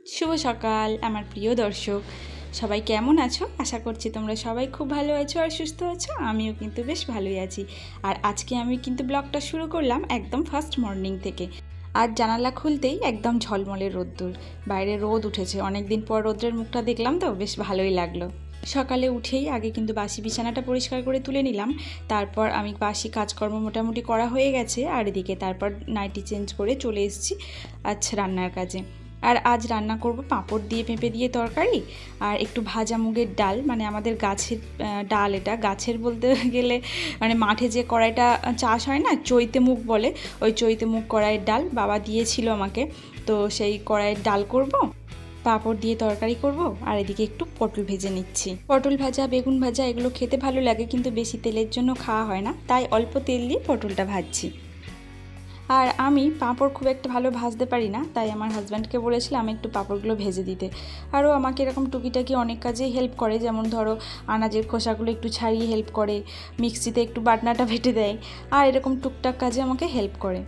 শুভ সকাল আমার প্রিয় দর্শক, সবাই কেমন আছো? আশা করছি তোমরা সবাই খুব ভালো আছো আর সুস্থ আছো। আমিও কিন্তু বেশ ভালোই আছি। আর আজকে আমি কিন্তু ব্লগটা শুরু করলাম একদম ফার্স্ট মর্নিং থেকে। আর জানালা খুলতেই একদম ঝলমলে রোদ্দুর, বাইরে রোদ উঠেছে। অনেক দিন পর রোদ্রের মুখটা দেখলাম তো বেশ ভালোই লাগলো। সকালে উঠেই আগে কিন্তু বাসি বিছানাটা পরিষ্কার করে তুলে নিলাম। তারপর আমি বাসি কাজকর্ম মোটামুটি করা হয়ে গেছে। আর এদিকে তারপর নাইটি চেঞ্জ করে চলে এসেছি আচ্ছা রান্নার কাজে। আর আজ রান্না করব পাঁপড় দিয়ে পেঁপে দিয়ে তরকারি আর একটু ভাজা মুগের ডাল, মানে আমাদের গাছের ডাল। এটা গাছের বলতে গেলে মানে মাঠে যে কড়াইটা চাষ হয় না, চৈতে মুগ বলে, ওই চৈতে মুগ কড়াইয়ের ডাল বাবা দিয়েছিল আমাকে। তো সেই কড়াইয়ের ডাল করব, পাঁপড় দিয়ে তরকারি করব, আর এদিকে একটু পটল ভেজে নিচ্ছি। পটল ভাজা বেগুন ভাজা এগুলো খেতে ভালো লাগে, কিন্তু বেশি তেলের জন্য খাওয়া হয় না, তাই অল্প তেল দিয়ে পটলটা ভাজছি। আর আমি পাঁপড় খুব একটা ভালো ভাজতে পারি না, তাই আমার হাজব্যান্ডকে বলেছিলাম একটু পাঁপড়গুলো ভেজে দিতে। আরও আমাকে এরকম টুকিটাকি অনেক কাজেই হেল্প করে, যেমন ধরো আনাজের খোসাগুলো একটু ছাড়িয়ে হেল্প করে, মিক্সিতে একটু বাটনাটা বেটে দেয়, আর এরকম টুকটাক কাজে আমাকে হেল্প করে।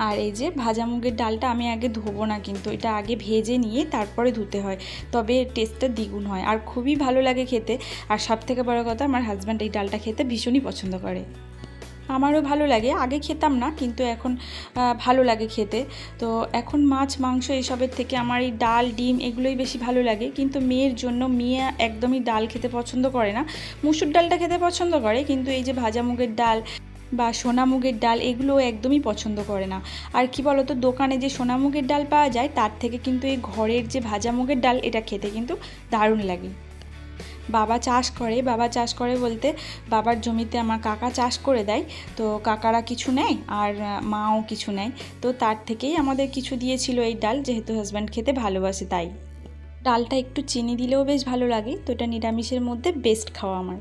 আর এই যে ভাজা মুগের ডালটা আমি আগে ধোবো না, কিন্তু এটা আগে ভেজে নিয়ে তারপরে ধুতে হয়, তবে টেস্টটা দ্বিগুণ হয় আর খুবই ভালো লাগে খেতে। আর সবথেকে বড় কথা, আমার হাজব্যান্ড এই ডালটা খেতে ভীষণই পছন্দ করে। আমারও ভালো লাগে, আগে খেতাম না কিন্তু এখন ভালো লাগে খেতে। তো এখন মাছ মাংস এসবের থেকে আমার এই ডাল ডিম এগুলোই বেশি ভালো লাগে। কিন্তু মেয়ের জন্য, মেয়ে একদমই ডাল খেতে পছন্দ করে না। মুসুর ডালটা খেতে পছন্দ করে, কিন্তু এই যে ভাজা মুগের ডাল বা সোনা মুগের ডাল এগুলো একদমই পছন্দ করে না। আর কি বলতো, দোকানে যে সোনা মুগের ডাল পাওয়া যায় তার থেকে কিন্তু এই ঘরের যে ভাজা মুগের ডাল এটা খেতে কিন্তু দারুণ লাগে। বাবা চাষ করে বলতে বাবার জমিতে আমার কাকা চাষ করে দেয়। তো কাকারা কিছু নেয় আর মাও কিছু নেয়, তো তার থেকেই আমাদের কিছু দিয়েছিল এই ডাল, যেহেতু হাজব্যান্ড খেতে ভালোবাসে তাই। ডালটা একটু চিনি দিলেও বেশ ভালো লাগে, তো এটা নিরামিষের মধ্যে বেস্ট খাওয়া আমার।